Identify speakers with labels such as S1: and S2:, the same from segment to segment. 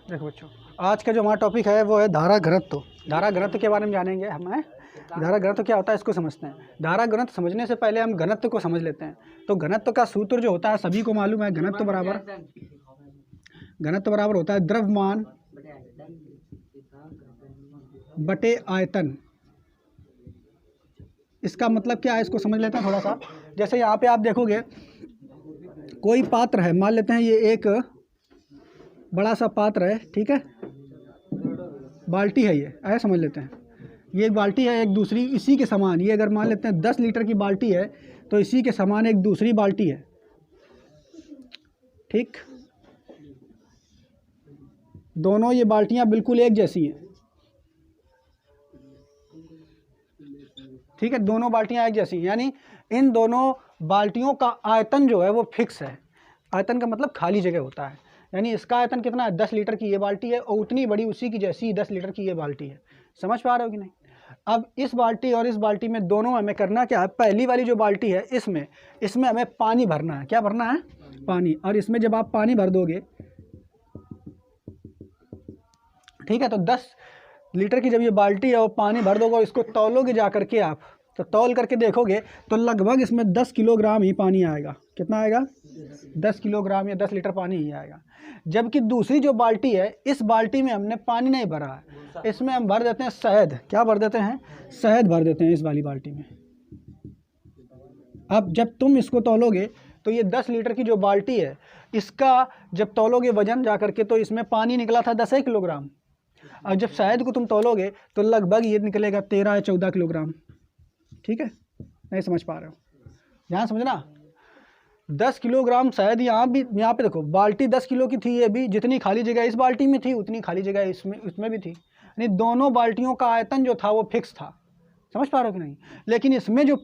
S1: देखो बच्चों, आज का जो हमारा टॉपिक है वो है धारा घनत्व। धारा घनत्व के बारे में जानेंगे हमें। धारा घनत्व क्या होता है इसको समझते हैं। धारा घनत्व समझने से पहले हम घनत्व को समझ लेते हैं। तो घनत्व का सूत्र जो होता है सभी को मालूम है, घनत्व बराबर होता है द्रव्यमान बटे आयतन। इसका मतलब क्या है इसको समझ लेते हैं थोड़ा सा। जैसे यहाँ पे आप देखोगे कोई पात्र है, मान लेते हैं ये एक बड़ा सा पात्र है, ठीक है, बाल्टी है ये, ऐसा समझ लेते हैं। ये एक बाल्टी है, एक दूसरी इसी के समान, ये अगर मान लेते हैं 10 लीटर की बाल्टी है तो इसी के समान एक दूसरी बाल्टी है, ठीक। दोनों ये बाल्टियां बिल्कुल एक जैसी हैं, ठीक है, दोनों बाल्टियां एक जैसी हैं, यानी इन दोनों बाल्टियों का आयतन जो है वो फिक्स है। आयतन का मतलब खाली जगह होता है, यानी इसका आयतन कितना है, 10 लीटर की ये बाल्टी है और उतनी बड़ी उसी की जैसी 10 लीटर की ये बाल्टी है। समझ पा रहे हो कि नहीं। अब इस बाल्टी और इस बाल्टी में दोनों में हमें करना क्या है, पहली वाली जो बाल्टी है इसमें हमें पानी भरना है। क्या भरना है, पानी। और इसमें जब आप पानी भर दोगे, ठीक है, तो 10 लीटर की जब ये बाल्टी है वो पानी भर दोगे और इसको तौलोगे जा करके आप, तो तौल करके देखोगे तो लगभग इसमें 10 किलोग्राम ही पानी आएगा। कितना आएगा, 10 किलोग्राम या 10 लीटर पानी ही आएगा। जबकि दूसरी जो बाल्टी है, इस बाल्टी में हमने पानी नहीं भरा है, इसमें हम भर देते हैं शहद। क्या भर देते हैं, शहद भर देते हैं इस वाली बाल्टी में। अब जब तुम इसको तौलोगे तो ये 10 लीटर की जो बाल्टी है इसका जब तौलोगे वजन जा करके तो इसमें पानी निकला था 10 किलोग्राम, और जब शहद को तुम तौलोगे तो लगभग ये निकलेगा 13 या 14 किलोग्राम। ठीक है, नहीं समझ पा रहे हो, ध्यान समझना। 10 किलोग्राम शहद यहाँ पे देखो, बाल्टी 10 किलो की थी, ये भी जितनी खाली जगह इस बाल्टी में थी उतनी खाली जगह इसमें भी थी, यानी दोनों बाल्टियों का आयतन जो था वो फिक्स था। समझ पा रहे हो कि नहीं। लेकिन इसमें जो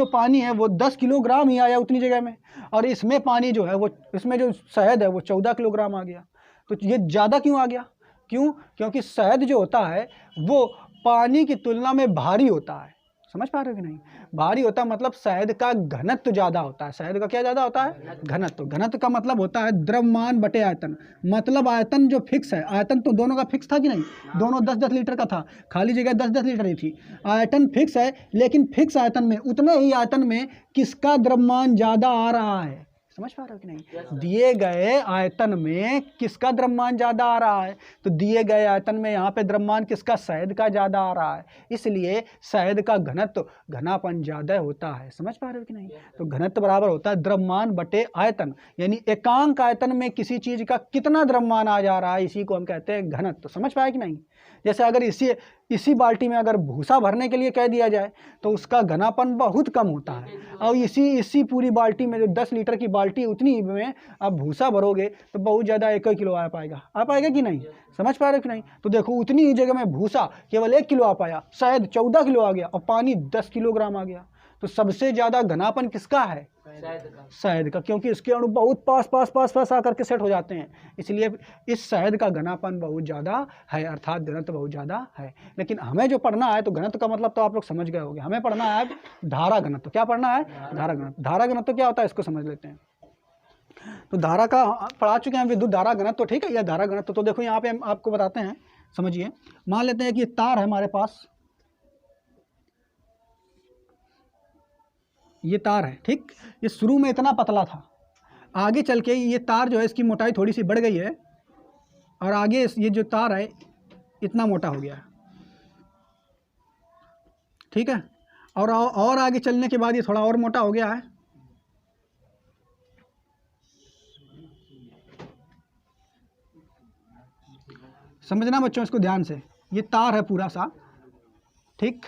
S1: पानी है वो 10 किलोग्राम ही आया उतनी जगह में, और इसमें पानी जो है वो, इसमें जो शहद है वो 14 किलोग्राम आ गया। तो ये ज़्यादा क्यों आ गया, क्योंकि शहद जो होता है वो पानी की तुलना में भारी होता है। समझ पा रहे हो कि नहीं। भारी होता है मतलब शहद का घनत्व ज़्यादा होता है। शहद का क्या ज़्यादा होता है, घनत्व। घनत्व का मतलब होता है द्रव्यमान बटे आयतन। मतलब आयतन जो फिक्स है, आयतन तो दोनों का फिक्स था कि नहीं, दोनों 10-10 लीटर का था, खाली जगह 10-10 लीटर ही थी। आयतन फिक्स है, लेकिन फिक्स आयतन में, उतने ही आयतन में किसका द्रव्यमान ज़्यादा आ रहा है। समझ पा रहे हो कि नहीं। दिए गए आयतन में किसका द्रव्यमान ज़्यादा आ रहा है, तो दिए गए आयतन में यहाँ पे द्रव्यमान किसका, शहद का ज़्यादा आ रहा है, इसलिए शहद का घनत्व, घनापन ज़्यादा होता है। समझ पा रहे हो कि नहीं। तो घनत्व बराबर होता है द्रव्यमान बटे आयतन, यानी एकांक आयतन में किसी चीज़ का कितना द्रव्यमान आ जा रहा है, इसी को हम कहते हैं घनत्व। समझ पाए कि नहीं। जैसे अगर इसी बाल्टी में अगर भूसा भरने के लिए कह दिया जाए तो उसका घनापन बहुत कम होता है, और इसी पूरी बाल्टी में जो 10 लीटर की बाल्टी उतनी में आप भूसा भरोगे तो बहुत ज़्यादा 1 किलो आ पाएगा कि नहीं। समझ पा रहे हो कि नहीं। तो देखो उतनी ही जगह में भूसा केवल 1 किलो आ पाया, शायद 14 किलो आ गया, और पानी 10 किलोग्राम आ गया। तो सबसे ज़्यादा घनापन किसका है, शहद का, क्योंकि इसके अणु बहुत पास आकर के सेट हो जाते हैं, इसलिए इस शहद का घनापन बहुत ज़्यादा है, अर्थात घनत्व बहुत ज़्यादा है। लेकिन हमें जो पढ़ना है, तो घनत्व का मतलब तो आप लोग समझ गए होंगे, हमें पढ़ना है धारा घनत्व। क्या पढ़ना है, धारा घनत्व। धारा घनत्व क्या होता है इसको समझ लेते हैं। तो धारा का पढ़ा चुके हैं, विद्युत धारा घनत्व, ठीक है, या धारा घनत्व। तो देखो यहाँ पे हम आपको बताते हैं, समझिए। मान लेते हैं कि ये तार है हमारे पास, ये तार है, ठीक। ये शुरू में इतना पतला था, आगे चल के ये तार जो है इसकी मोटाई थोड़ी सी बढ़ गई है, और आगे ये जो तार है इतना मोटा हो गया है, ठीक है। और आगे चलने के बाद ये थोड़ा और मोटा हो गया है। समझना बच्चों इसको ध्यान से, ये तार है पूरा सा, ठीक।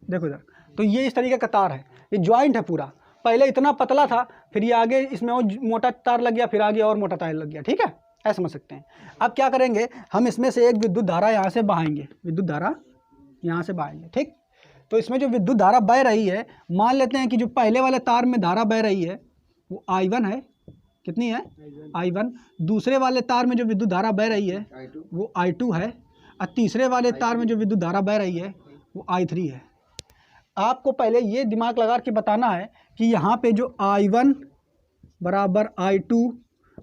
S1: देखो इधर, तो ये इस तरीके का तार है, ये ज्वाइंट है पूरा। पहले इतना पतला था, फिर ये आगे इसमें और मोटा तार लग गया, फिर आगे और मोटा तार लग गया, ठीक है, ऐसा समझ सकते हैं। अब क्या करेंगे, हम इसमें से एक विद्युत धारा यहाँ से बहाएंगे, विद्युत धारा यहाँ से बहाएंगे, ठीक। तो इसमें जो विद्युत धारा बह रही है, मान लेते हैं कि जो पहले वाले तार में धारा बह रही है वो I1 है, कितनी है, I1। दूसरे वाले तार में जो विद्युत धारा बह रही है वो I2 है, और तीसरे वाले तार में जो विद्युत धारा बह रही है वो I3 है। आपको पहले ये दिमाग लगा के बताना है कि यहाँ पे जो I1 बराबर I2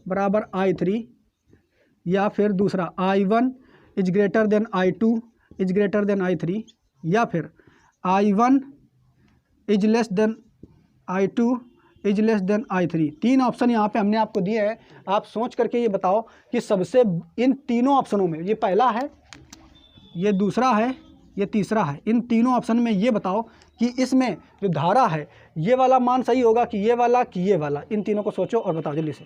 S1: बराबर I3, या फिर दूसरा I1 is greater than I2 is greater than I3, या फिर I1 is less than I2 is less than I3। तीन ऑप्शन यहाँ पे हमने आपको दिए हैं। आप सोच करके ये बताओ कि सबसे इन तीनों ऑप्शनों में, ये पहला है, ये दूसरा है, ये तीसरा है, इन तीनों ऑप्शन में ये बताओ कि इसमें जो धारा है ये वाला मान सही होगा कि ये वाला कि ये वाला। इन तीनों को सोचो और बताओ जल्दी से।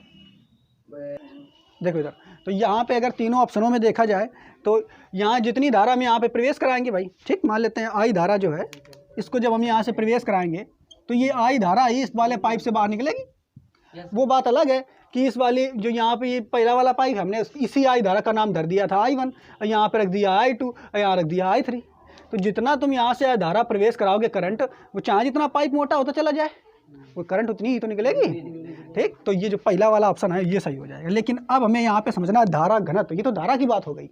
S1: देखो इधर, तो यहाँ पे अगर तीनों ऑप्शनों में देखा जाए तो यहाँ जितनी धारा हम यहाँ पे प्रवेश कराएंगे भाई, ठीक, मान लेते हैं आई धारा जो है, इसको जब हम यहाँ से प्रवेश कराएंगे तो ये आई धारा ही इस वाले पाइप से बाहर निकलेगी। वो बात अलग है कि इस वाली जो यहाँ पे ये पहला वाला पाइप हमने इसी आई धारा का नाम धर दिया था I1, यहाँ पे रख दिया I2, यहाँ रख दिया I3। तो जितना तुम यहाँ से धारा प्रवेश कराओगे करंट, वो चाहे जितना पाइप मोटा होता चला जाए, वो करंट उतनी ही तो निकलेगी, ठीक। तो ये जो पहला वाला ऑप्शन है ये सही हो जाएगा। लेकिन अब हमें यहाँ पे समझना है धारा घनत्व। ये तो धारा की बात हो गई,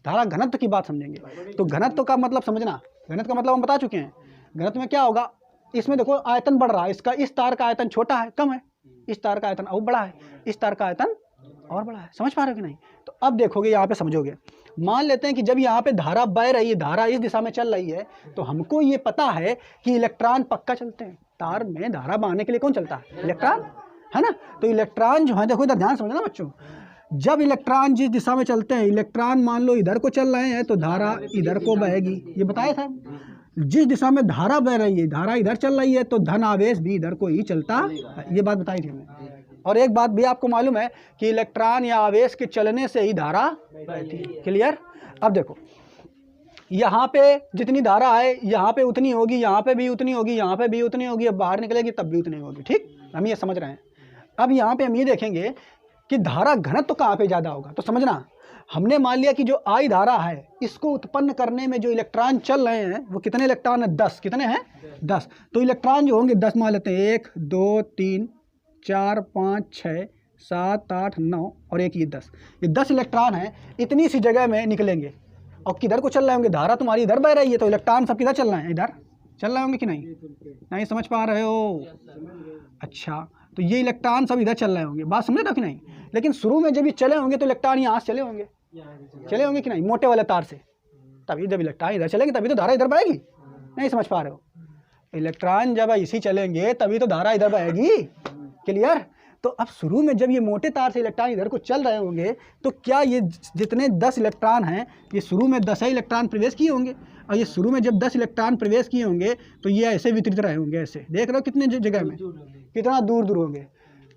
S1: धारा घनत्व की बात समझेंगे। तो घनत्व का मतलब समझना, घनत्व का मतलब हम बता चुके हैं। घनत्व में क्या होगा, इसमें देखो आयतन बढ़ रहा है, इसका इस तार का आयतन छोटा है, कम है, इस तार का आयतन और बड़ा है, इस तार का आयतन और बड़ा है। समझ पा रहे हो कि नहीं? तो अब देखोगे यहाँ पे समझोगे। मान लेते हैं कि जब यहाँ पे धारा बह रही है, धारा इस दिशा में चल रही है, तो हमको ये पता है कि इलेक्ट्रॉन पक्का चलते हैं। तार में धारा बहाने के लिए कौन चलता है? इलेक्ट्रॉन, है ना। तो इलेक्ट्रॉन जो है, देखो इधर ध्यान समझना बच्चों, जब इलेक्ट्रॉन जिस दिशा में चलते हैं, इलेक्ट्रॉन मान लो इधर को चल रहे हैं तो धारा इधर को बहेगी। ये बताया था, जिस दिशा में धारा बह रही है, धारा इधर चल रही है तो धन आवेश भी इधर को ही चलता है। ये बात बताई थी हमने। और एक बात भी आपको मालूम है कि इलेक्ट्रॉन या आवेश के चलने से ही धारा बहती है। क्लियर? अब देखो यहाँ पे जितनी धारा है यहाँ पे उतनी होगी, यहाँ पे भी उतनी होगी, यहाँ पे भी उतनी होगी, अब बाहर निकलेगी तब भी उतनी होगी, ठीक। हम ये समझ रहे हैं। अब यहाँ पे हम ये देखेंगे कि धारा घनत्व तो कहाँ पे ज़्यादा होगा। तो समझना, हमने मान लिया कि जो आई धारा है, इसको उत्पन्न करने में जो इलेक्ट्रॉन चल रहे हैं वो कितने इलेक्ट्रॉन है? 10। कितने हैं? 10। तो इलेक्ट्रॉन जो होंगे 10 मान लेते हैं, 1 2 3 4 5 6 7 8 9 और एक ये 10। ये 10 इलेक्ट्रॉन हैं, इतनी सी जगह में निकलेंगे। और किधर को चल रहे होंगे? धारा तुम्हारी इधर बह रही है, तो इलेक्ट्रॉन सब किधर चल रहे हैं? इधर चल रहे होंगे कि नहीं? नहीं समझ पा रहे हो? अच्छा, तो ये इलेक्ट्रॉन सब इधर चल रहे होंगे। बात समझ रहे हो कि नहीं? लेकिन शुरू में जब ये चले होंगे तो इलेक्ट्रॉन यहाँ से चले होंगे, कि नहीं, मोटे वाले तार से। तभी जब इलेक्ट्रॉन इधर चलेंगे तभी तो धारा इधर बहेगी। नहीं समझ पा रहे हो? इलेक्ट्रॉन जब इसी चलेंगे तभी तो धारा इधर बहेगी। क्लियर? तो अब शुरू में जब ये मोटे तार से इलेक्ट्रॉन इधर को चल रहे होंगे तो क्या ये जितने 10 इलेक्ट्रॉन हैं, ये शुरू में 10 ही इलेक्ट्रॉन प्रवेश किए होंगे। और ये शुरू में जब 10 इलेक्ट्रॉन प्रवेश किए होंगे तो ये ऐसे वितरित रहे होंगे, ऐसे। देख रहे हो कितने जगह में, कितना दूर दूर होंगे।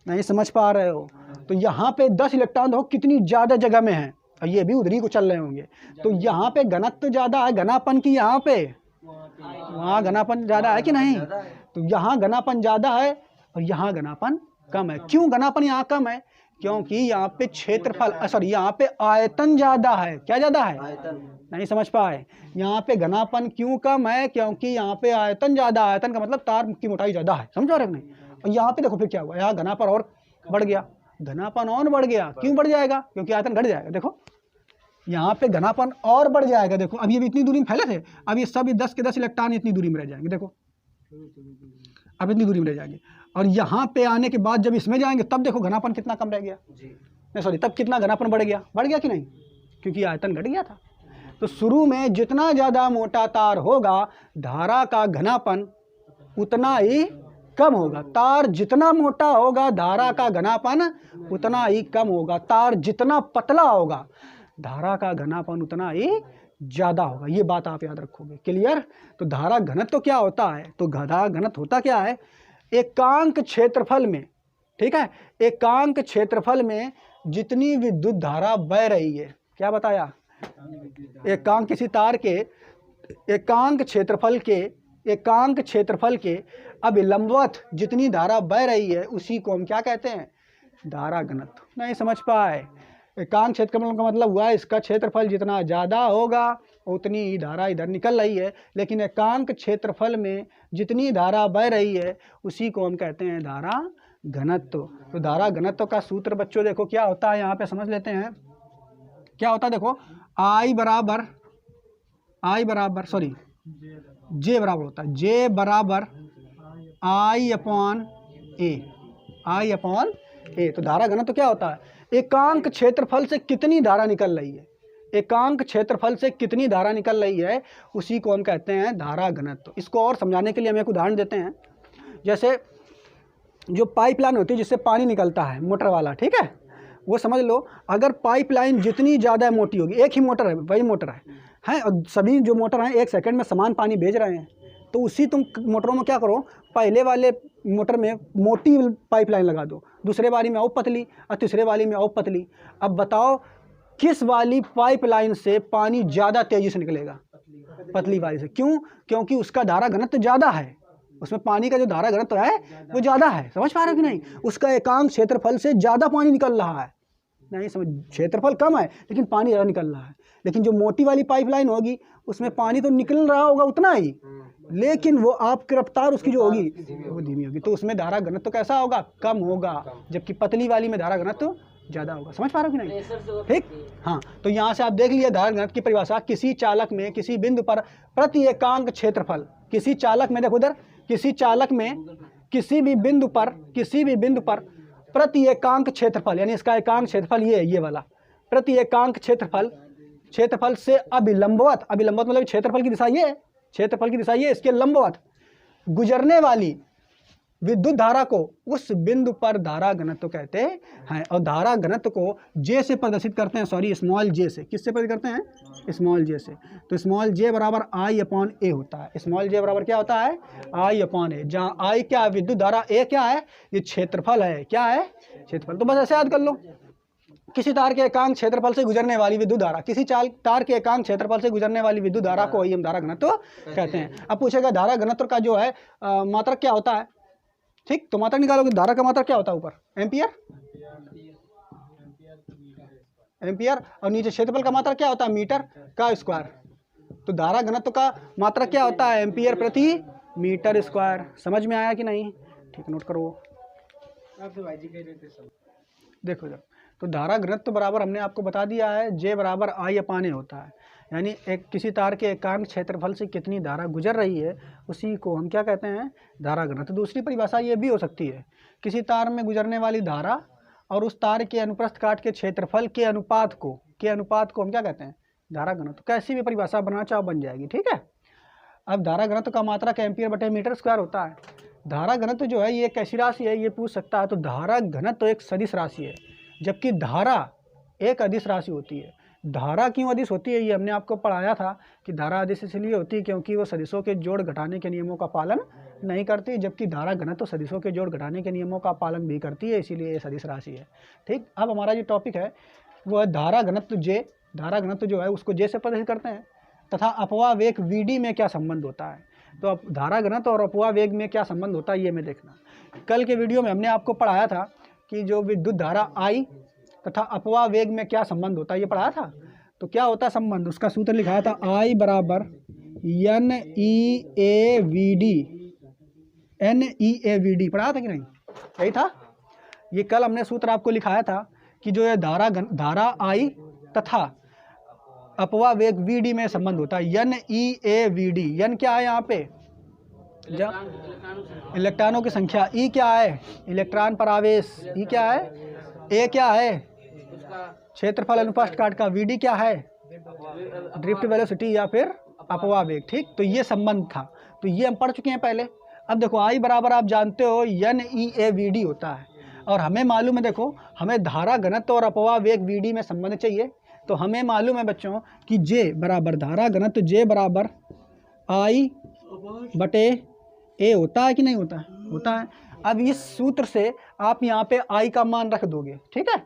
S1: नहीं समझ पा रहे हो? तो यहाँ पे 10 इलेक्ट्रॉन देखो कितनी ज़्यादा जगह में है, और ये भी उधर ही को चल रहे होंगे। तो यहाँ पे घनत्व ज़्यादा है, घनापन की यहाँ पे, वहाँ घनापन ज़्यादा है कि नहीं? तो यहाँ घनापन ज़्यादा है और यहाँ घनापन कम है। क्यों घनापन यहाँ कम है? क्योंकि यहाँ पे क्षेत्रफल, सॉरी, यहाँ पे आयतन ज़्यादा है। क्या ज़्यादा है? आयतन। नहीं समझ पाए? यहाँ पे घनापन क्यों कम है? क्योंकि यहाँ पे आयतन ज़्यादा। आयतन का मतलब तार की मोटाई ज़्यादा है। समझ रहे हो नहीं? और यहाँ पे देखो फिर क्या हुआ, यहाँ घनापन और बढ़ गया। घनापन और बढ़ गया, क्यों बढ़ जाएगा? क्योंकि आयतन घट जाएगा। देखो यहाँ पे घनापन और बढ़ जाएगा। देखो अब ये भी इतनी दूरी में फैले थे, अब ये सब 10 के 10 इलेक्ट्रॉन इतनी दूरी में रह जाएंगे। देखो अब इतनी दूरी में रह जाएंगे। और यहाँ पे आने के बाद जब इसमें जाएंगे तब देखो घनापन कितना कम रह गया। नहीं सॉरी, तब कितना घनापन बढ़ गया? बढ़ गया कि नहीं? क्योंकि आयतन घट गया था। तो शुरू में जितना ज़्यादा मोटा तार होगा, धारा का घनापन उतना ही कम होगा। तार जितना मोटा होगा, धारा का घनापन उतना ही कम होगा। तार जितना पतला होगा, धारा का घनापन उतना ही ज़्यादा होगा। ये बात आप याद रखोगे। क्लियर? तो धारा घनत्व तो क्या होता है? तो धारा घनत्व होता क्या है? एकांक क्षेत्रफल में, ठीक है, एकांक क्षेत्रफल में जितनी विद्युत धारा बह रही है। क्या बताया? एकांक किसी तार के एकांक क्षेत्रफल के अभिलंबवत जितनी धारा बह रही है उसी को हम क्या कहते हैं? धारा घनत्व। नहीं समझ पाए? एकांक क्षेत्रफल का मतलब हुआ इसका क्षेत्रफल जितना ज़्यादा होगा उतनी ही धारा इधर निकल रही है। लेकिन एकांक क्षेत्रफल में जितनी धारा बह रही है उसी को हम कहते हैं धारा घनत्व। तो धारा घनत्व का सूत्र बच्चों देखो क्या होता है, यहाँ पे समझ लेते हैं क्या होता है। देखो I बराबर जे बराबर होता है, जे बराबर आई अपॉन ए, आई अपॉन ए। तो धारा घनत्व तो क्या होता है, एकांक क्षेत्रफल से कितनी धारा निकल रही है, एकांक क्षेत्रफल से कितनी धारा निकल रही है, उसी को हम कहते हैं धारा घनत्व। इसको और समझाने के लिए हम एक उदाहरण देते हैं। जैसे जो पाइपलाइन होती है जिससे पानी निकलता है मोटर वाला, ठीक है, वो समझ लो अगर पाइपलाइन जितनी ज़्यादा मोटी होगी, एक ही मोटर है, वही मोटर है और सभी जो मोटर हैं 1 सेकंड में समान पानी भेज रहे हैं, तो उसी तुम मोटरों में क्या करो, पहले वाले मोटर में मोटी पाइपलाइन लगा दो, दूसरे वाली में और पतली और तीसरे वाली में और पतली। अब बताओ किस वाली पाइपलाइन से पानी ज़्यादा तेज़ी से निकलेगा, पतली वाली से। क्यों? क्योंकि उसका धारा घनत्व ज़्यादा है, उसमें पानी का जो धारा घनत्व है वो ज़्यादा है। समझ पा रहे हो कि नहीं? उसका एकांक क्षेत्रफल से ज़्यादा पानी निकल रहा है। नहीं समझ, क्षेत्रफल कम है लेकिन पानी ज़्यादा निकल रहा है। लेकिन जो मोटी वाली पाइपलाइन होगी उसमें पानी तो निकल रहा होगा उतना ही, लेकिन वो आपकी रफ्तार उसकी जो होगी वो धीमी होगी, तो उसमें धारा घनत्व कैसा होगा, कम होगा, जबकि पतली वाली में धारा घनत्व ज़्यादा होगा। समझ पा रहे हो कि नहीं? ठीक, हाँ। तो यहाँ से आप देख लिया धारा घनत्व की परिभाषा, किसी चालक में किसी बिंदु पर प्रति एकांक क्षेत्रफल, किसी चालक में, देखो उधर, किसी चालक में किसी भी बिंदु पर प्रति एकांक क्षेत्रफल, यानी इसका एकांक क्षेत्रफल ये है, ये वाला प्रति एकांक क्षेत्रफल से अभिलंबवत, अभिलंबवत मतलब क्षेत्रफल की दिशा ये है, क्षेत्रफल की दिशा ये, इसके लंबवत गुजरने वाली विद्युत धारा को उस बिंदु पर धारा घनत्व कहते हैं। और धारा घनत्व को जे से प्रदर्शित करते हैं, सॉरी स्मॉल जे से। किससे प्रदर्शित करते हैं? स्मॉल जे से। तो स्मॉल जे बराबर आई अपॉन ए होता है। स्मॉल जे बराबर क्या होता है? आई अपॉन ए, जहाँ आई क्या है, विद्युत धारा, ए क्या है, ये क्षेत्रफल है। क्या है? क्षेत्रफल। तो बस ऐसे याद कर लो, किसी तार के एकांक क्षेत्रफल से गुजरने वाली विद्युत धारा, किसी तार के एकांक क्षेत्रफल से गुजरने वाली विद्युत धारा को ही हम धारा घनत्व कहते हैं। अब पूछेगा धारा घनत्व का जो है मात्रक क्या होता है? ठीक, तो मात्रक निकालोगे, धारा का मात्रक क्या होता है? ऊपर एम्पियर, एम्पियर, और नीचे क्षेत्रफल का मात्रक क्या होता है? मीटर का स्क्वायर। तो धारा घनत्व का मात्रक क्या होता है? एम्पियर प्रति मीटर स्क्वायर। समझ में आया कि नहीं? ठीक, नोट करो। देखो जब, तो धारा घनत्व बराबर हमने आपको बता दिया है, जे बराबर आई अपान ए होता है। यानी एक किसी तार के एकांक क्षेत्रफल से कितनी धारा गुजर रही है, उसी को हम क्या कहते हैं? धारा घनत्व। दूसरी परिभाषा ये भी हो सकती है, किसी तार में गुजरने वाली धारा और उस तार के अनुप्रस्थ काट के क्षेत्रफल के अनुपात को हम क्या कहते हैं? धारा घनत्व। कैसी भी परिभाषा बना चाहो बन जाएगी, ठीक है। अब धारा घनत्व का मात्रक एम्पियर बटे मीटर स्क्वायर होता है। धारा घनत्व जो है ये कैसी राशि है, ये पूछ सकता है। तो धारा घनत्व एक सदिश राशि है, जबकि धारा एक अदिश राशि होती है। धारा क्यों अदिश होती है, ये हमने आपको पढ़ाया था कि धारा अदिश इसलिए होती है क्योंकि वो सदिशों के जोड़ घटाने के नियमों का पालन नहीं करती, जबकि धारा घनत्व तो सदिशों के जोड़ घटाने के नियमों का पालन भी करती है, इसीलिए ये सदिश राशि है। ठीक, अब हमारा जो टॉपिक है वो है धारा घनत्व जे। धारा घनत्व जो है उसको जे से प्रदर्शित करते हैं, तथा अपवाह वेग वीडी में क्या संबंध होता है। तो अब धारा घनत्व और अपवाह वेग में क्या संबंध होता है ये में देखना। कल के वीडियो में हमने आपको पढ़ाया था कि जो विद्युत धारा आई तथा अपवाह वेग में क्या संबंध होता है, ये पढ़ाया था। तो क्या होता है संबंध, उसका सूत्र लिखाया था, आई बराबर N E A V D. N E A V D पढ़ाया था कि नहीं? यही था। ये कल हमने सूत्र आपको लिखाया था कि जो ये धारा आई तथा अपवाह वेग वी डी में संबंध होता है, N E A V D. N क्या है यहाँ पे? इलेक्ट्रॉनों की संख्या। ई क्या है? इलेक्ट्रॉन पर आवेश। ई क्या है? ए क्या है? क्षेत्रफल अनुप्रस्थ काट का। वीडी क्या है? ड्रिफ्ट वेलोसिटी या फिर अपवाह वेग। ठीक, तो ये संबंध था, तो ये हम पढ़ चुके हैं पहले। अब देखो आई बराबर आप जानते हो N E A V D होता है, और हमें मालूम है, देखो हमें धारा घनत्व और अपवाह वेग वी डी में संबंध चाहिए। तो हमें मालूम है बच्चों कि जे बराबर धारा घनत्व जे बराबर आई बटे ए होता है कि नहीं होता है? होता है। अब इस सूत्र से आप यहाँ पे आई का मान रख दोगे, ठीक है।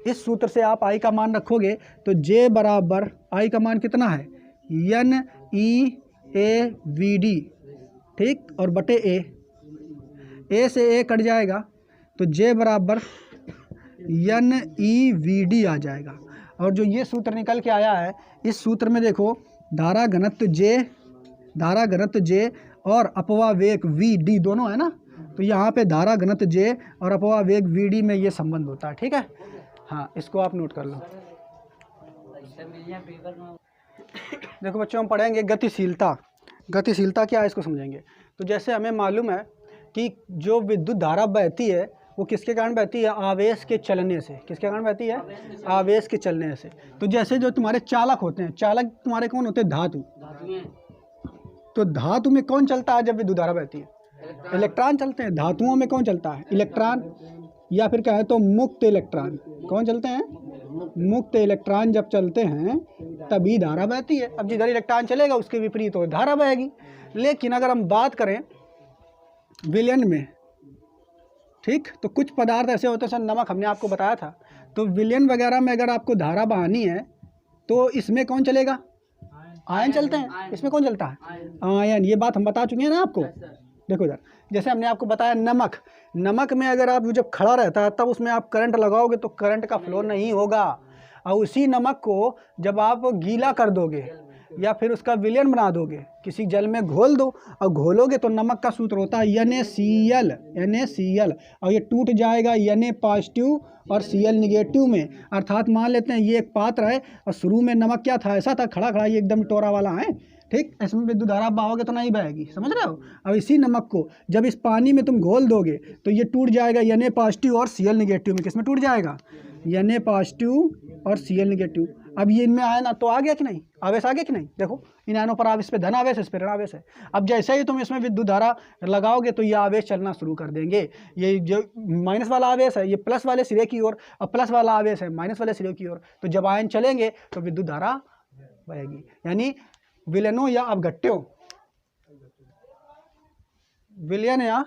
S1: इस सूत्र से आप आई का मान रखोगे तो जे बराबर आई का मान कितना है? N E A V D. ठीक, और बटे ए से ए कट जाएगा तो जे बराबर एन ई वी डी आ जाएगा। और जो ये सूत्र निकल के आया है, इस सूत्र में देखो धारा घनत्व जे और अपवाह वेग वी डी दोनों है ना, तो यहाँ पे धारा घनत्व जे और अपवाह वेग वी डी में ये संबंध होता है, ठीक है। हाँ, इसको आप नोट कर लो। देखो बच्चों हम पढ़ेंगे गतिशीलता। गतिशीलता क्या है इसको समझेंगे। तो जैसे हमें मालूम है कि जो विद्युत धारा बहती है वो किसके कारण बहती है, आवेश के चलने से। किसके कारण बहती है, आवेश के चलने से। तो जैसे जो तुम्हारे चालक होते हैं, चालक तुम्हारे कौन होते हैं, धातु। तो धातु में कौन चलता है जब विद्युत धारा बहती है, इलेक्ट्रॉन चलते हैं। धातुओं में कौन चलता है, इलेक्ट्रॉन, या फिर कहें तो मुक्त इलेक्ट्रॉन। कौन चलते हैं, मुक्त इलेक्ट्रॉन जब चलते हैं तभी धारा बहती है। अब जिधर इलेक्ट्रॉन चलेगा उसके विपरीत हो धारा बहेगी। लेकिन अगर हम बात करें विलयन में, ठीक, तो कुछ पदार्थ ऐसे होते हैं, सर नमक हमने आपको बताया था, तो विलयन वगैरह में अगर आपको धारा बहानी है तो इसमें कौन चलेगा, आयन चलते हैं। इसमें कौन चलता है, आयन। ये बात हम बता चुके हैं ना आपको। देखो इधर, जैसे हमने आपको बताया नमक, नमक में अगर आप जब खड़ा रहता है तब उसमें आप करंट लगाओगे तो करंट का फ्लो नहीं होगा। और उसी नमक को जब आप गीला कर दोगे या फिर उसका विलयन बना दोगे, किसी जल में घोल दो और घोलोगे तो नमक का सूत्र होता है NaCl, NaCl, और ये टूट जाएगा Na पॉजिटिव और Cl निगेटिव में। अर्थात मान लेते हैं ये एक पात्र है और शुरू में नमक क्या था, ऐसा था खड़ा खड़ा, ये एकदम टोरा वाला है, ठीक। इसमें विद्युत धारा बहाओगे तो नहीं बहेगी, समझ रहे हो। अब इसी नमक को जब इस पानी में तुम घोल दोगे तो ये टूट जाएगा Na पॉजिटिव और Cl निगेटिव में। किसमें टूट जाएगा, Na पॉजिटिव और Cl निगेटिव। अब ये इनमें आयन तो आ गया कि नहीं, आवेश आ गया कि नहीं। देखो इन आयनों पर आवेश पे धन आवेश, इस पर ऋण आवेश है। अब जैसे ही तुम इसमें विद्युत धारा लगाओगे तो ये आवेश चलना शुरू कर देंगे। ये जो माइनस वाला आवेश है ये प्लस वाले सिरे की ओर, और प्लस वाला आवेश है माइनस वाले सिरे की ओर। तो जब आयन चलेंगे तो विद्युत धारा बहेगी। यानी विलयनों या अवघट्यों, विलयन या,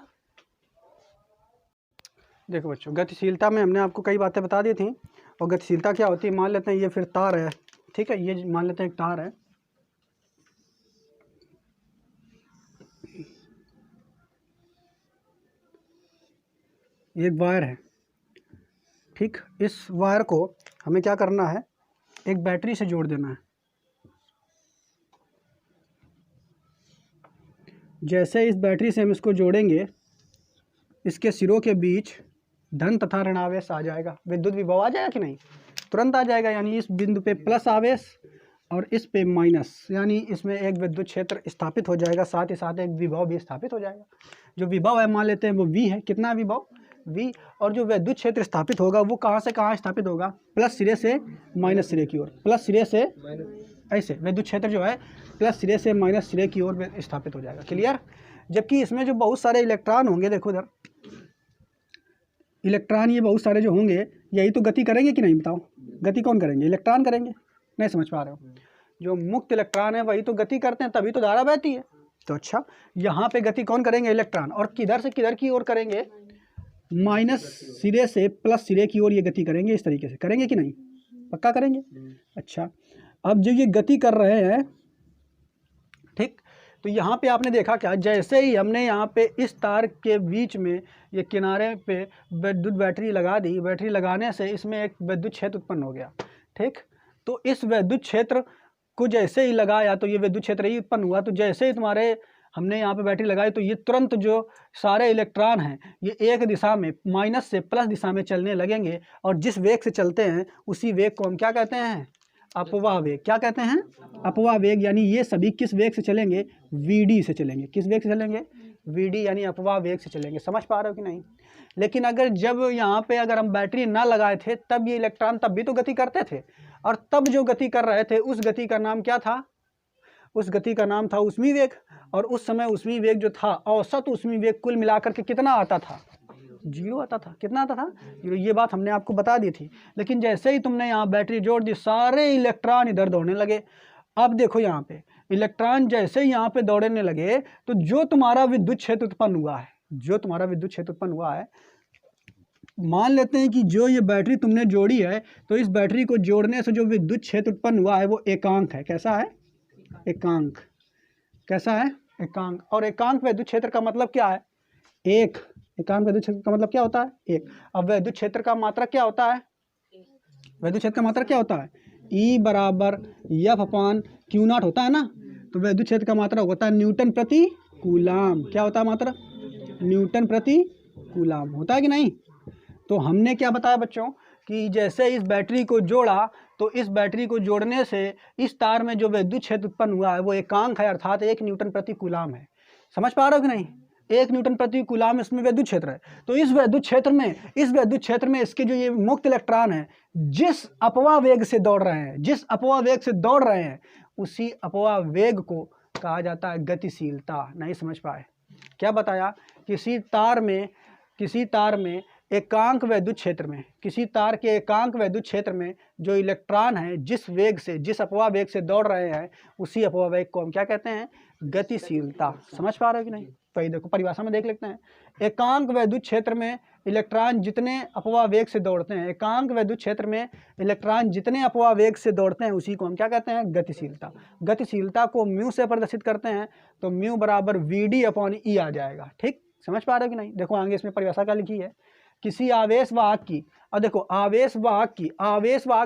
S1: देखो बच्चों गतिशीलता में हमने आपको कई बातें बता दी थी। और गतिशीलता क्या होती है, मान लेते हैं ये फिर तार है, ठीक है, ये मान लेते हैं एक तार है, ये एक वायर है, ठीक। इस वायर को हमें क्या करना है, एक बैटरी से जोड़ देना है। जैसे इस बैटरी से हम इसको जोड़ेंगे, इसके सिरों के बीच धन तथा ऋण आवेश आ जाएगा, विद्युत विभव आ जाएगा कि नहीं, तुरंत आ जाएगा। यानी इस बिंदु पे प्लस आवेश और इस पे माइनस, यानी इसमें एक विद्युत क्षेत्र स्थापित हो जाएगा, साथ ही साथ एक विभव भी स्थापित हो जाएगा। जो विभव है मान लेते हैं वो V है, कितना विभव V, और जो विद्युत क्षेत्र स्थापित होगा वो कहाँ से कहाँ स्थापित होगा, प्लस सिरे से माइनस सिरे की ओर, प्लस सिरे से ऐसे विद्युत क्षेत्र जो है प्लस सिरे से माइनस सिरे की ओर स्थापित हो जाएगा। क्लियर। जबकि इसमें जो बहुत सारे इलेक्ट्रॉन होंगे, देखो इधर इलेक्ट्रॉन, ये बहुत सारे जो होंगे यही तो गति करेंगे कि नहीं, बताओ गति कौन करेंगे, इलेक्ट्रॉन करेंगे। नहीं समझ पा रहे हो, जो मुक्त इलेक्ट्रॉन है वही तो गति करते हैं, तभी तो धारा बहती है। तो अच्छा, यहाँ पे गति कौन करेंगे, इलेक्ट्रॉन। और किधर से किधर की ओर करेंगे, माइनस सिरे से प्लस सिरे की ओर ये गति करेंगे। इस तरीके से करेंगे कि नहीं, पक्का करेंगे। अच्छा, अब जो ये गति कर रहे हैं, ठीक, तो यहाँ पे आपने देखा क्या, जैसे ही हमने यहाँ पे इस तार के बीच में ये किनारे पे विद्युत बैटरी लगा दी, बैटरी लगाने से इसमें एक विद्युत क्षेत्र उत्पन्न हो गया, ठीक। तो इस विद्युत क्षेत्र को जैसे ही लगाया तो ये विद्युत क्षेत्र ही उत्पन्न हुआ। तो जैसे ही तुम्हारे हमने यहाँ पे बैटरी लगाई तो ये तुरंत जो सारे इलेक्ट्रॉन हैं ये एक दिशा में माइनस से प्लस दिशा में चलने लगेंगे। और जिस वेग से चलते हैं उसी वेग को हम क्या कहते हैं, अपवाह वेग। क्या कहते हैं, अपवाह वेग। यानी ये सभी किस वेग से चलेंगे, VD से चलेंगे। किस वेग से चलेंगे, VD, यानी अपवाह वेग से चलेंगे। समझ पा रहे हो कि नहीं। लेकिन अगर जब यहाँ पे अगर हम बैटरी ना लगाए थे तब ये इलेक्ट्रॉन तब भी तो गति करते थे, और तब जो गति कर रहे थे उस गति का नाम क्या था, उस गति का नाम था ऊष्मीय वेग। और उस समय ऊष्मीय वेग जो था, औसत ऊष्मीय वेग कुल मिलाकर के कितना आता था, 0 आता था। कितना आता था, 0। ये बात हमने आपको बता दी थी। लेकिन जैसे ही तुमने यहाँ बैटरी जोड़ दी, सारे इलेक्ट्रॉन इधर दौड़ने लगे। अब देखो यहाँ पे इलेक्ट्रॉन जैसे ही यहाँ पे दौड़ने लगे तो जो तुम्हारा विद्युत क्षेत्र उत्पन्न हुआ है, जो तुम्हारा विद्युत क्षेत्र उत्पन्न हुआ है, मान लेते हैं कि जो ये बैटरी तुमने जोड़ी है तो इस बैटरी को जोड़ने से जो विद्युत क्षेत्र उत्पन्न हुआ है वो एकांक है। कैसा है, एकांक। कैसा है, एकांक। और एकांक विद्युत क्षेत्र का मतलब क्या है, एक। एकांक विद्युत क्षेत्र का मतलब क्या होता है, एक। अब विद्युत क्षेत्र का मात्रक क्या होता है, विद्युत क्षेत्र का मात्रक क्या होता है, E बराबर F/Q0 होता है ना। तो विद्युत क्षेत्र का मात्रक होता है न्यूटन प्रति कूलाम। क्या होता है मात्रक, न्यूटन प्रति कूलाम। होता है कि नहीं। तो हमने क्या बताया बच्चों कि जैसे इस बैटरी को जोड़ा तो इस बैटरी को जोड़ने से इस तार में जो विद्युत क्षेत्र उत्पन्न हुआ है वो एकांक है, अर्थात 1 न्यूटन प्रति कूलाम है। समझ पा रहे हो कि नहीं? 1 न्यूटन प्रति कूलाम इसमें विद्युत क्षेत्र है। तो इस विद्युत क्षेत्र में इसके जो ये मुक्त इलेक्ट्रॉन है, जिस अपवाह वेग से दौड़ रहे हैं उसी अपवाह वेग को कहा जाता है गतिशीलता। नहीं समझ पाए? क्या बताया? किसी तार में एकांक विद्युत क्षेत्र में, किसी तार के एकांक विद्युत क्षेत्र में जो इलेक्ट्रॉन है जिस अपवाह वेग से दौड़ रहे हैं उसी अपवाह वेग को हम क्या कहते हैं? गतिशीलता। समझ पा रहे हो कि नहीं? तो ये देखो परिभाषा में देख लेते हैं। एकांक विद्युत क्षेत्र में इलेक्ट्रॉन जितने अपवाह वेग से दौड़ते हैं, एकांक विद्युत क्षेत्र में इलेक्ट्रॉन जितने अपवाह वेग से दौड़ते हैं उसी को हम क्या कहते हैं? गतिशीलता। गतिशीलता को म्यू से प्रदर्शित करते हैं तो म्यू बराबर VD/E आ जाएगा। ठीक, समझ पा रहे हो कि नहीं? देखो आगे इसमें परिभाषा क्या लिखी है, किसी आवेश वाहक की, और देखो आवेश वाहक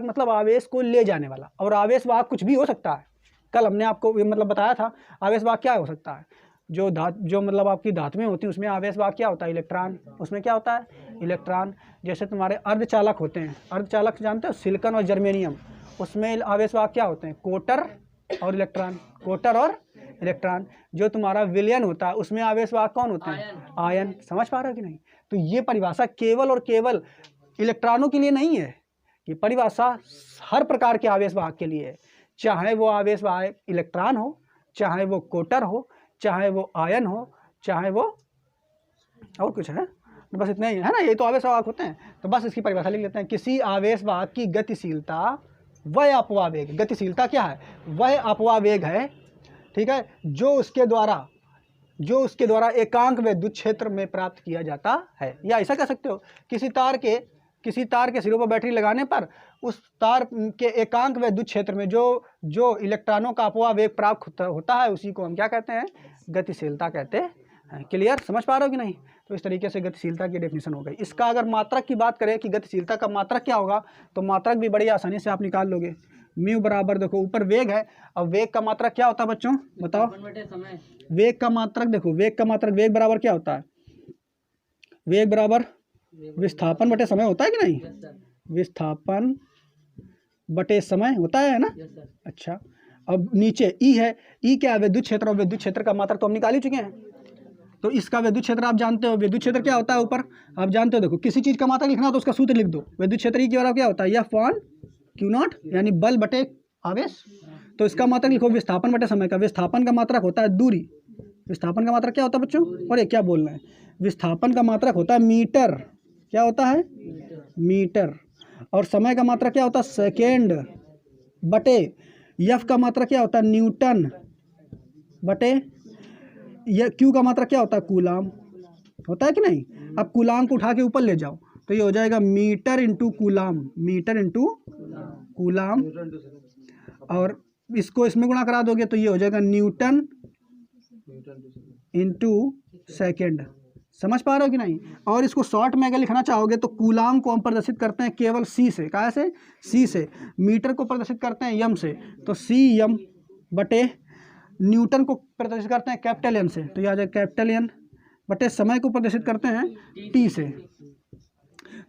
S1: मतलब आवेश को ले जाने वाला, और आवेश वाहक कुछ भी हो सकता है। कल हमने आपको ये मतलब बताया था आवेश वाहक क्या हो सकता है। जो मतलब आपकी धातुएं होती हैं उसमें आवेश वाहक क्या होता है? इलेक्ट्रॉन। उसमें क्या होता है? इलेक्ट्रॉन। जैसे तुम्हारे अर्धचालक होते हैं, अर्धचालक जानते हो, सिलिकॉन और जर्मेनियम, उसमें आवेश वाहक क्या होते हैं? कोटर और इलेक्ट्रॉन। जो तुम्हारा विलयन होता है उसमें आवेश वाहक कौन होते हैं? आयन। समझ पा रहे हो कि नहीं? तो ये परिभाषा केवल और केवल इलेक्ट्रॉनों के लिए नहीं है, ये परिभाषा हर प्रकार के आवेश वाहक के लिए है, चाहे वो आवेश वाहक इलेक्ट्रॉन हो, चाहे वो कोटर हो, चाहे वो आयन हो, चाहे वो और कुछ है, बस इतना ही है ना, ये तो आवेश वाहक होते हैं। तो बस इसकी परिभाषा लिख लेते हैं, किसी आवेश वाहक की गतिशीलता वह अपवाह वेग, गतिशीलता क्या है? वह अपवाह वेग है, ठीक है, जो उसके द्वारा एकांक विद्युत क्षेत्र में प्राप्त किया जाता है। या ऐसा कह सकते हो, किसी तार के सिरों पर बैटरी लगाने पर उस तार के एकांक विद्युत क्षेत्र में जो इलेक्ट्रॉनों का अपवाह वेग प्राप्त होता है उसी को हम क्या कहते हैं? गतिशीलता कहते हैं। क्लियर? समझ पा रहे हो कि नहीं? तो इस तरीके से गतिशीलता की डेफिनेशन हो गई। इसका अगर मात्रक की बात करें कि गतिशीलता का मात्रक क्या होगा, तो मात्रक भी बड़ी आसानी से आप निकाल लोगे। म्यू बराबर, देखो ऊपर वेग है, अब वेग का मात्रक क्या होता है बच्चों? बताओ। वेग का मात्रक देखो, वेग बराबर क्या होता है? वेग बराबर विस्थापन बटे समय होता है कि नहीं? विस्थापन बटे समय होता है ना? अच्छा, अब नीचे ई है, ई क्या है? विद्युत क्षेत्र, और विद्युत क्षेत्र का मात्रक तो हम निकाल ही चुके हैं। तो इसका विद्युत क्षेत्र आप जानते हो, विद्युत क्षेत्र क्या होता है ऊपर आप जानते हो। देखो किसी चीज़ का मात्रक लिखना तो उसका सूत्र लिख दो, विद्युत क्षेत्र ई के बराबर क्या होता है? F/Q0, यानी बल बटे आवेश। तो इसका मात्रक लिखो विस्थापन बटे समय का, विस्थापन का मात्रक होता है दूरी, विस्थापन का मात्रक क्या होता है बच्चों? और ये क्या बोल रहे हैं? विस्थापन का मात्रक होता है मीटर, क्या होता है? मीटर। और समय का मात्रक क्या होता है? सेकेंड बटे एफ का मात्रक क्या होता है? न्यूटन बटे ये क्यू का मात्रक क्या होता है? कूलाम होता है कि नहीं? अब कूलाम को उठा के ऊपर ले जाओ तो ये हो जाएगा मीटर इंटू कूलाम, और इसको इसमें गुणा करा दोगे तो ये हो जाएगा न्यूटन इंटू सेकेंड। समझ पा रहे हो कि नहीं? और इसको शॉर्ट में अगर लिखना चाहोगे तो कूलाम को हम प्रदर्शित करते हैं केवल सी से, कहाँ से? सी से। मीटर को प्रदर्शित करते हैं यम से, तो सी यम बटे न्यूटन को प्रदर्शित करते हैं कैपिटल एन से, तो यह आ जाएगा कैपिटल एन बटे समय को प्रदर्शित करते हैं टी से,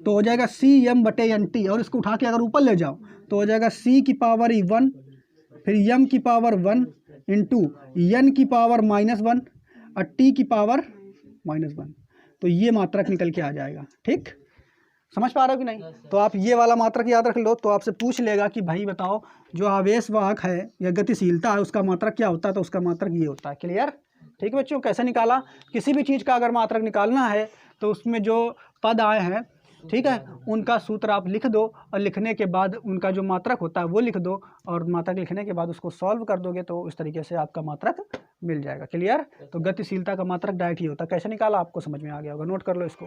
S1: तो हो जाएगा सी एम बटे एन टी। और इसको उठा के अगर ऊपर ले जाओ तो हो जाएगा सी की पावर 1, फिर एम की पावर 1 इंटू एन की पावर -1 और टी की पावर -1। तो ये मात्रक निकल के आ जाएगा। ठीक, समझ पा रहे हो कि नहीं? तो आप ये वाला मात्रक याद रख लो, तो आपसे पूछ लेगा कि भाई बताओ जो आवेश वाहक है या गतिशीलता है उसका मात्रक क्या होता है, तो उसका मात्रक ये होता है। क्लियर? ठीक है बच्चों, कैसे निकाला? किसी भी चीज़ का अगर मात्रक निकालना है तो उसमें जो पद आए हैं, ठीक है, उनका सूत्र आप लिख दो, और लिखने के बाद उनका जो मात्रक होता है वो लिख दो, और मात्रक लिखने के बाद उसको सॉल्व कर दोगे तो इस तरीके से आपका मात्रक मिल जाएगा। क्लियर? तो गतिशीलता का मात्रक डायरेक्ट ही होता है। कैसे निकाला आपको समझ में आ गया होगा, नोट कर लो इसको।